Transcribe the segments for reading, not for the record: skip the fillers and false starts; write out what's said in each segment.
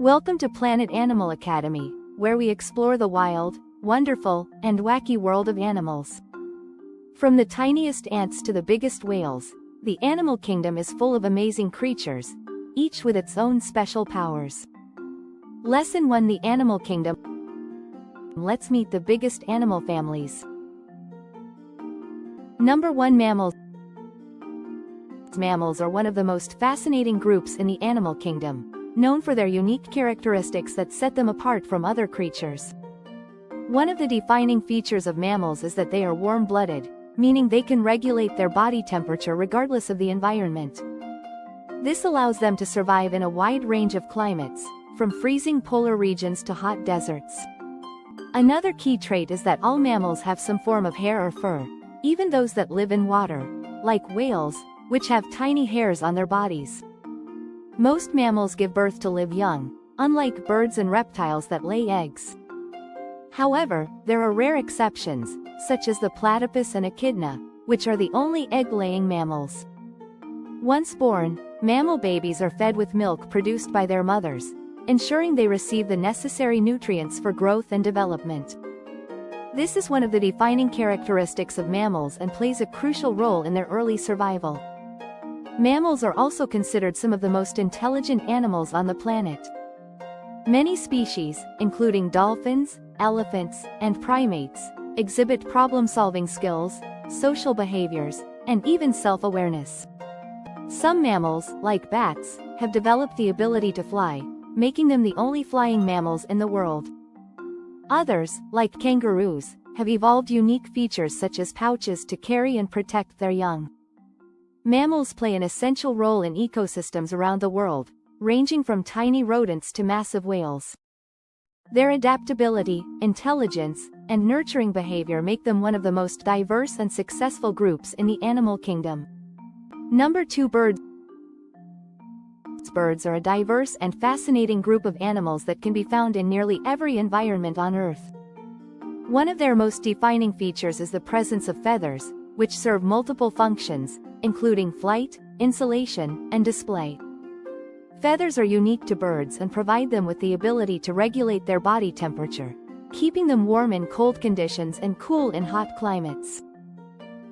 Welcome to Planet Animal Academy, where we explore the wild, wonderful, and wacky world of animals. From the tiniest ants to the biggest whales, the animal kingdom is full of amazing creatures, each with its own special powers. Lesson 1: The Animal Kingdom. Let's meet the biggest animal families. Number 1. Mammals. Mammals are one of the most fascinating groups in the animal kingdom, known for their unique characteristics that set them apart from other creatures. One of the defining features of mammals is that they are warm-blooded, meaning they can regulate their body temperature regardless of the environment. This allows them to survive in a wide range of climates, from freezing polar regions to hot deserts. Another key trait is that all mammals have some form of hair or fur, even those that live in water, like whales, which have tiny hairs on their bodies. Most mammals give birth to live young, unlike birds and reptiles that lay eggs. However, there are rare exceptions, such as the platypus and echidna, which are the only egg-laying mammals. Once born, mammal babies are fed with milk produced by their mothers, ensuring they receive the necessary nutrients for growth and development. This is one of the defining characteristics of mammals and plays a crucial role in their early survival. Mammals are also considered some of the most intelligent animals on the planet. Many species, including dolphins, elephants, and primates, exhibit problem-solving skills, social behaviors, and even self-awareness. Some mammals, like bats, have developed the ability to fly, making them the only flying mammals in the world. Others, like kangaroos, have evolved unique features such as pouches to carry and protect their young. Mammals play an essential role in ecosystems around the world, ranging from tiny rodents to massive whales. Their adaptability, intelligence, and nurturing behavior make them one of the most diverse and successful groups in the animal kingdom. Number 2. Birds. Birds are a diverse and fascinating group of animals that can be found in nearly every environment on Earth. One of their most defining features is the presence of feathers, which serve multiple functions, including flight, insulation, and display. Feathers are unique to birds and provide them with the ability to regulate their body temperature, keeping them warm in cold conditions and cool in hot climates.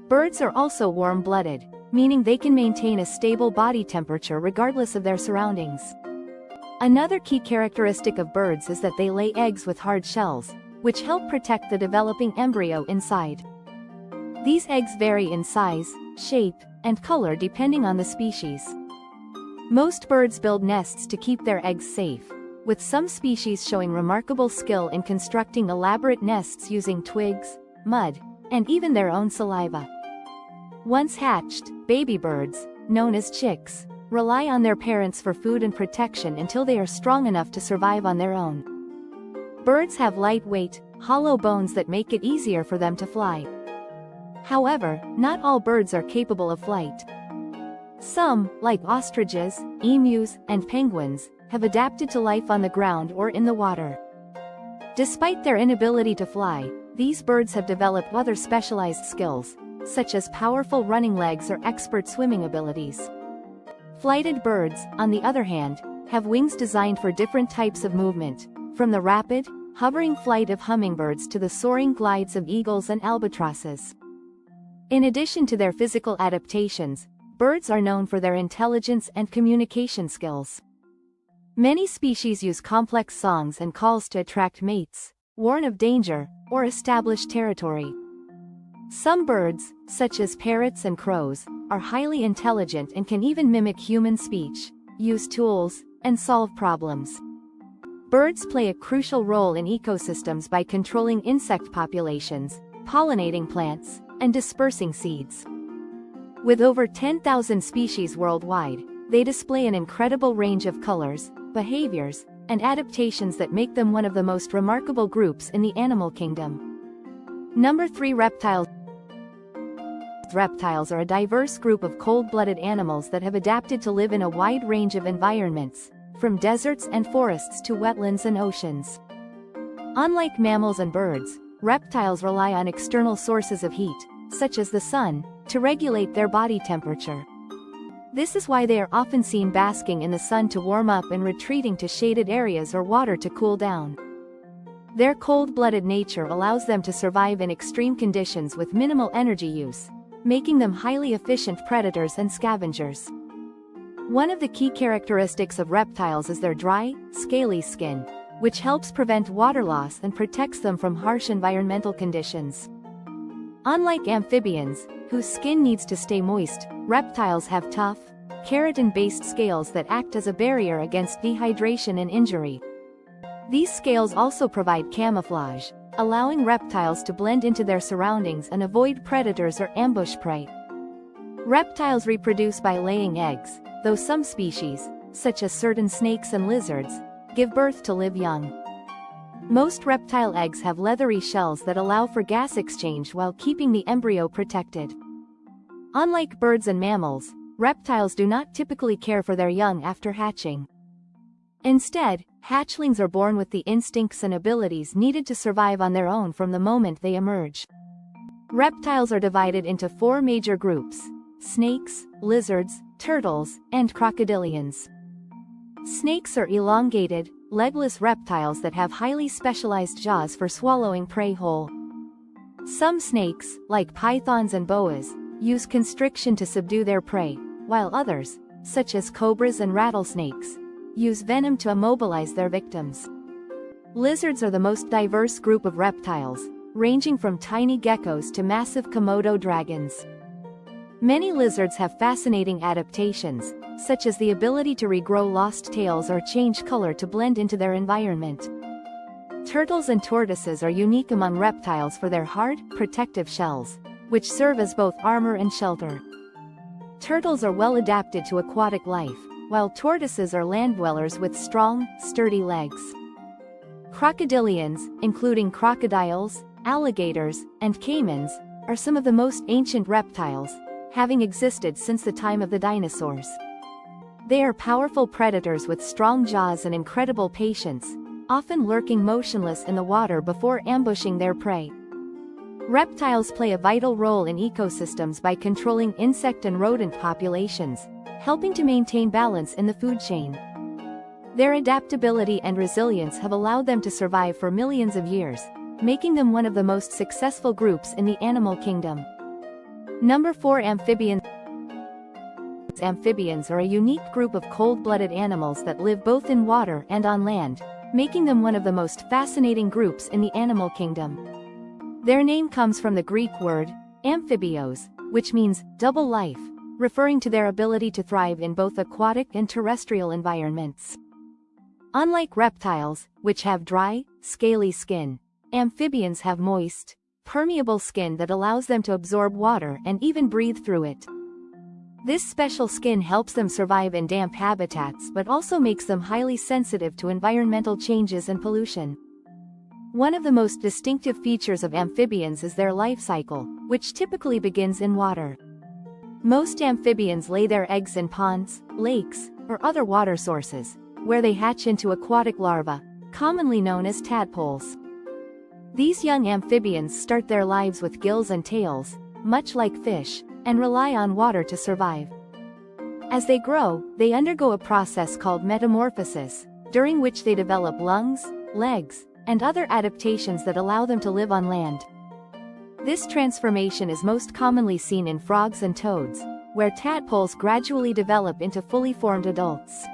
Birds are also warm-blooded, meaning they can maintain a stable body temperature regardless of their surroundings. Another key characteristic of birds is that they lay eggs with hard shells, which help protect the developing embryo inside. These eggs vary in size, shape, and color depending on the species. Most birds build nests to keep their eggs safe, with some species showing remarkable skill in constructing elaborate nests using twigs, mud, and even their own saliva. Once hatched, baby birds, known as chicks, rely on their parents for food and protection until they are strong enough to survive on their own. Birds have lightweight, hollow bones that make it easier for them to fly. However, not all birds are capable of flight. Some, like ostriches, emus, and penguins, have adapted to life on the ground or in the water. Despite their inability to fly, these birds have developed other specialized skills, such as powerful running legs or expert swimming abilities. Flighted birds, on the other hand, have wings designed for different types of movement, from the rapid, hovering flight of hummingbirds to the soaring glides of eagles and albatrosses. In addition to their physical adaptations, birds are known for their intelligence and communication skills. Many species use complex songs and calls to attract mates, warn of danger, or establish territory. Some birds, such as parrots and crows, are highly intelligent and can even mimic human speech, use tools, and solve problems. Birds play a crucial role in ecosystems by controlling insect populations, pollinating plants, and dispersing seeds. With over 10,000 species worldwide, they display an incredible range of colors, behaviors, and adaptations that make them one of the most remarkable groups in the animal kingdom. Number 3. Reptiles. Reptiles are a diverse group of cold-blooded animals that have adapted to live in a wide range of environments, from deserts and forests to wetlands and oceans. Unlike mammals and birds, reptiles rely on external sources of heat, such as the sun, to regulate their body temperature. This is why they are often seen basking in the sun to warm up and retreating to shaded areas or water to cool down. Their cold-blooded nature allows them to survive in extreme conditions with minimal energy use, making them highly efficient predators and scavengers. One of the key characteristics of reptiles is their dry, scaly skin, which helps prevent water loss and protects them from harsh environmental conditions. Unlike amphibians, whose skin needs to stay moist, reptiles have tough, keratin-based scales that act as a barrier against dehydration and injury. These scales also provide camouflage, allowing reptiles to blend into their surroundings and avoid predators or ambush prey. Reptiles reproduce by laying eggs, though some species, such as certain snakes and lizards, give birth to live young. Most reptile eggs have leathery shells that allow for gas exchange while keeping the embryo protected. Unlike birds and mammals, reptiles do not typically care for their young after hatching. Instead, hatchlings are born with the instincts and abilities needed to survive on their own from the moment they emerge. Reptiles are divided into 4 major groups: snakes, lizards, turtles, and crocodilians. Snakes are elongated, legless reptiles that have highly specialized jaws for swallowing prey whole. Some snakes, like pythons and boas, use constriction to subdue their prey, while others, such as cobras and rattlesnakes, use venom to immobilize their victims. Lizards are the most diverse group of reptiles, ranging from tiny geckos to massive Komodo dragons. Many lizards have fascinating adaptations, such as the ability to regrow lost tails or change color to blend into their environment. Turtles and tortoises are unique among reptiles for their hard, protective shells, which serve as both armor and shelter. Turtles are well adapted to aquatic life, while tortoises are land dwellers with strong, sturdy legs. Crocodilians, including crocodiles, alligators, and caimans, are some of the most ancient reptiles, having existed since the time of the dinosaurs. They are powerful predators with strong jaws and incredible patience, often lurking motionless in the water before ambushing their prey. Reptiles play a vital role in ecosystems by controlling insect and rodent populations, helping to maintain balance in the food chain. Their adaptability and resilience have allowed them to survive for millions of years, making them one of the most successful groups in the animal kingdom. Number 4. Amphibians. Amphibians are a unique group of cold-blooded animals that live both in water and on land, making them one of the most fascinating groups in the animal kingdom. Their name comes from the Greek word, amphibios, which means double life, referring to their ability to thrive in both aquatic and terrestrial environments. Unlike reptiles, which have dry, scaly skin, amphibians have moist, permeable skin that allows them to absorb water and even breathe through it. This special skin helps them survive in damp habitats but also makes them highly sensitive to environmental changes and pollution. One of the most distinctive features of amphibians is their life cycle, which typically begins in water. Most amphibians lay their eggs in ponds, lakes, or other water sources, where they hatch into aquatic larvae, commonly known as tadpoles. These young amphibians start their lives with gills and tails, much like fish, and rely on water to survive. As they grow, they undergo a process called metamorphosis, during which they develop lungs, legs, and other adaptations that allow them to live on land. This transformation is most commonly seen in frogs and toads, where tadpoles gradually develop into fully formed adults.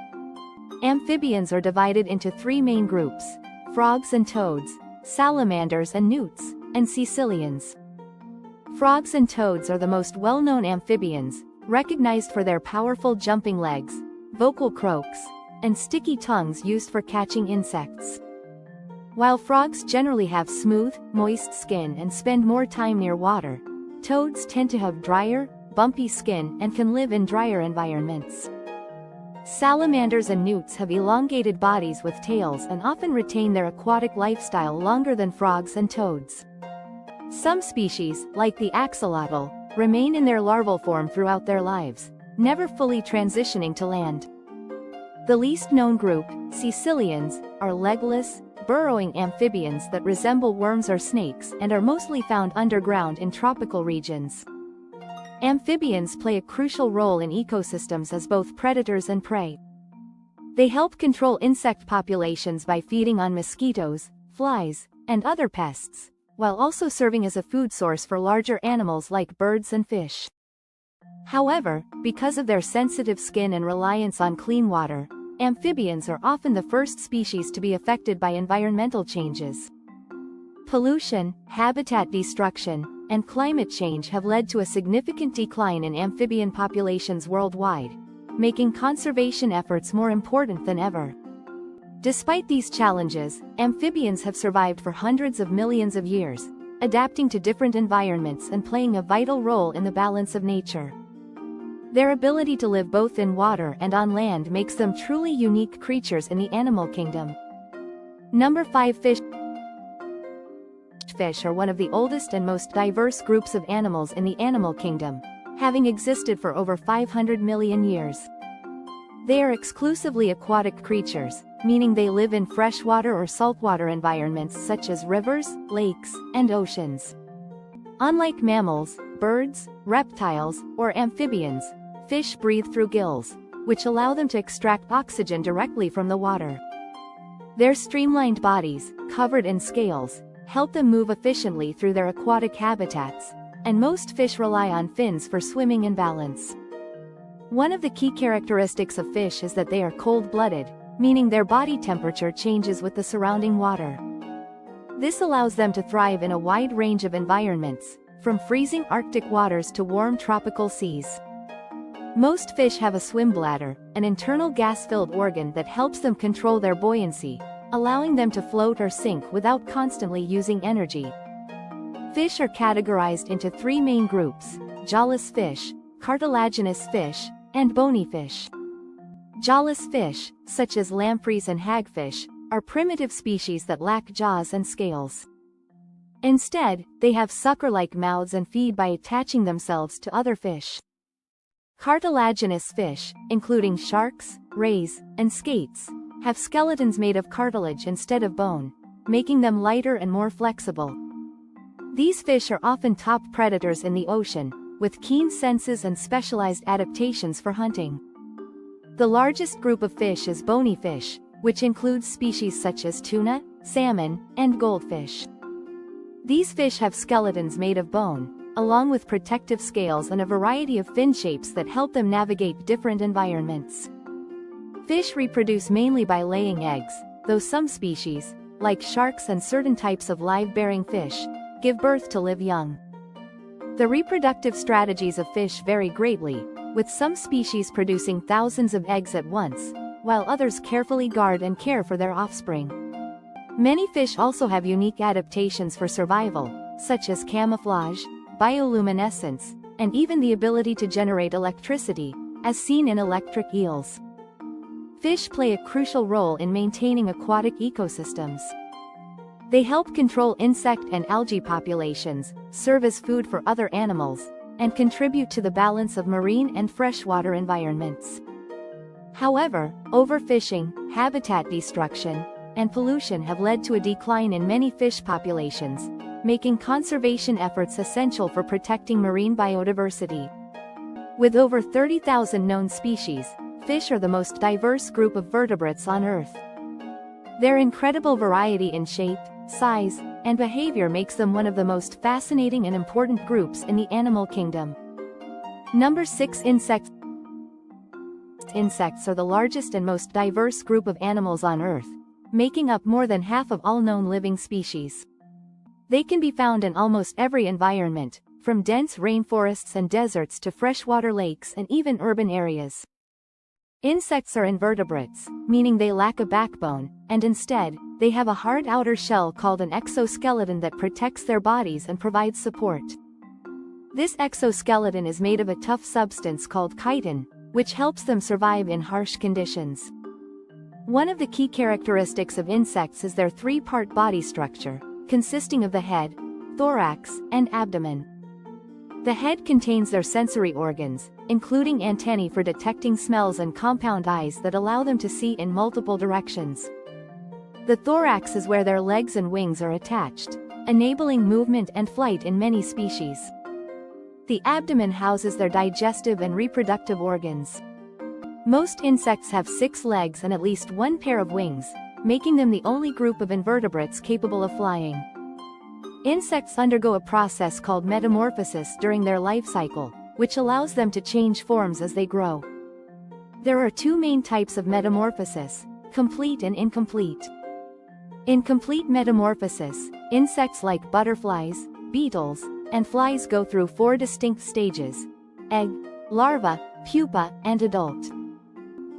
Amphibians are divided into 3 main groups: frogs and toads, salamanders and newts, and caecilians. Frogs and toads are the most well-known amphibians, recognized for their powerful jumping legs, vocal croaks, and sticky tongues used for catching insects. While frogs generally have smooth, moist skin and spend more time near water, toads tend to have drier, bumpy skin and can live in drier environments. Salamanders and newts have elongated bodies with tails and often retain their aquatic lifestyle longer than frogs and toads. Some species, like the axolotl, remain in their larval form throughout their lives, never fully transitioning to land. The least known group, caecilians, are legless, burrowing amphibians that resemble worms or snakes and are mostly found underground in tropical regions. Amphibians play a crucial role in ecosystems as both predators and prey. They help control insect populations by feeding on mosquitoes, flies, and other pests, while also serving as a food source for larger animals like birds and fish. However, because of their sensitive skin and reliance on clean water, amphibians are often the first species to be affected by environmental changes. Pollution, habitat destruction, and climate change have led to a significant decline in amphibian populations worldwide, making conservation efforts more important than ever. Despite these challenges, amphibians have survived for hundreds of millions of years, adapting to different environments and playing a vital role in the balance of nature. Their ability to live both in water and on land makes them truly unique creatures in the animal kingdom. Number 5. Fish. Fish are one of the oldest and most diverse groups of animals in the animal kingdom, having existed for over 500 million years. They are exclusively aquatic creatures, meaning they live in freshwater or saltwater environments such as rivers, lakes, and oceans. Unlike mammals, birds, reptiles, or amphibians, fish breathe through gills, which allow them to extract oxygen directly from the water. Their streamlined bodies, covered in scales, help them move efficiently through their aquatic habitats, and most fish rely on fins for swimming and balance. One of the key characteristics of fish is that they are cold-blooded, meaning their body temperature changes with the surrounding water. This allows them to thrive in a wide range of environments, from freezing Arctic waters to warm tropical seas. Most fish have a swim bladder, an internal gas-filled organ that helps them control their buoyancy, allowing them to float or sink without constantly using energy. Fish are categorized into three main groups: jawless fish, cartilaginous fish, and bony fish. Jawless fish, such as lampreys and hagfish, are primitive species that lack jaws and scales. Instead, they have sucker-like mouths and feed by attaching themselves to other fish. Cartilaginous fish, including sharks, rays, and skates, have skeletons made of cartilage instead of bone, making them lighter and more flexible. These fish are often top predators in the ocean, with keen senses and specialized adaptations for hunting. The largest group of fish is bony fish, which includes species such as tuna, salmon, and goldfish. These fish have skeletons made of bone, along with protective scales and a variety of fin shapes that help them navigate different environments. Fish reproduce mainly by laying eggs, though some species, like sharks and certain types of live-bearing fish, give birth to live young. The reproductive strategies of fish vary greatly, with some species producing thousands of eggs at once, while others carefully guard and care for their offspring. Many fish also have unique adaptations for survival, such as camouflage, bioluminescence, and even the ability to generate electricity, as seen in electric eels. Fish play a crucial role in maintaining aquatic ecosystems. They help control insect and algae populations, serve as food for other animals, and contribute to the balance of marine and freshwater environments. However, overfishing, habitat destruction, and pollution have led to a decline in many fish populations, making conservation efforts essential for protecting marine biodiversity. With over 30,000 known species, fish are the most diverse group of vertebrates on Earth. Their incredible variety in shape, size, and behavior makes them one of the most fascinating and important groups in the animal kingdom. Number 6. Insects. Insects are the largest and most diverse group of animals on Earth, making up more than half of all known living species. They can be found in almost every environment, from dense rainforests and deserts to freshwater lakes and even urban areas. Insects are invertebrates, meaning they lack a backbone, and instead, they have a hard outer shell called an exoskeleton that protects their bodies and provides support. This exoskeleton is made of a tough substance called chitin, which helps them survive in harsh conditions. One of the key characteristics of insects is their three-part body structure, consisting of the head, thorax, and abdomen. The head contains their sensory organs, including antennae for detecting smells and compound eyes that allow them to see in multiple directions. The thorax is where their legs and wings are attached, enabling movement and flight in many species. The abdomen houses their digestive and reproductive organs. Most insects have 6 legs and at least 1 pair of wings, making them the only group of invertebrates capable of flying. Insects undergo a process called metamorphosis during their life cycle, which allows them to change forms as they grow. There are 2 main types of metamorphosis: complete and incomplete. In complete metamorphosis, insects like butterflies, beetles, and flies go through 4 distinct stages: egg, larva, pupa, and adult.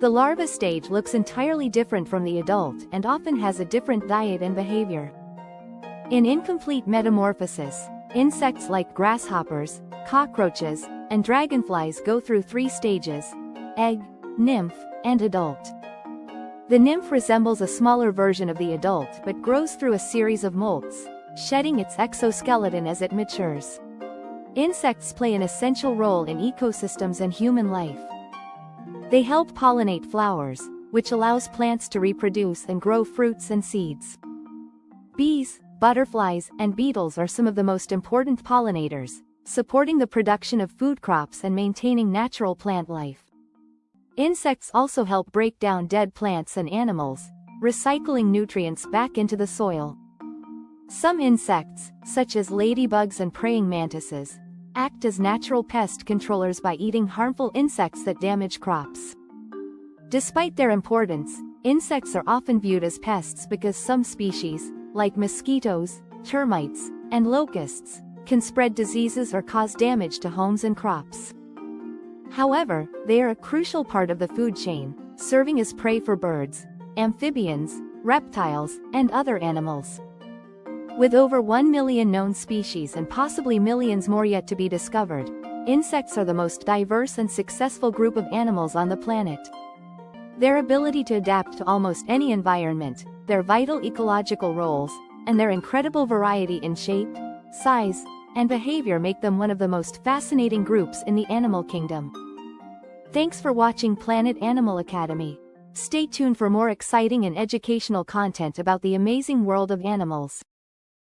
The larva stage looks entirely different from the adult and often has a different diet and behavior. In incomplete metamorphosis, insects like grasshoppers, cockroaches, and dragonflies go through 3 stages: egg, nymph, and adult. The nymph resembles a smaller version of the adult but grows through a series of molts, shedding its exoskeleton as it matures. Insects play an essential role in ecosystems and human life. They help pollinate flowers, which allows plants to reproduce and grow fruits and seeds. Bees, butterflies, and beetles are some of the most important pollinators, supporting the production of food crops and maintaining natural plant life. Insects also help break down dead plants and animals, recycling nutrients back into the soil. Some insects, such as ladybugs and praying mantises, act as natural pest controllers by eating harmful insects that damage crops. Despite their importance, insects are often viewed as pests because some species, like mosquitoes, termites, and locusts, can spread diseases or cause damage to homes and crops. However, they are a crucial part of the food chain, serving as prey for birds, amphibians, reptiles, and other animals. With over 1 million known species and possibly millions more yet to be discovered, insects are the most diverse and successful group of animals on the planet. Their ability to adapt to almost any environment, their vital ecological roles, and their incredible variety in shape, size, and behavior make them one of the most fascinating groups in the animal kingdom. Thanks for watching Planet Animal Academy. Stay tuned for more exciting and educational content about the amazing world of animals.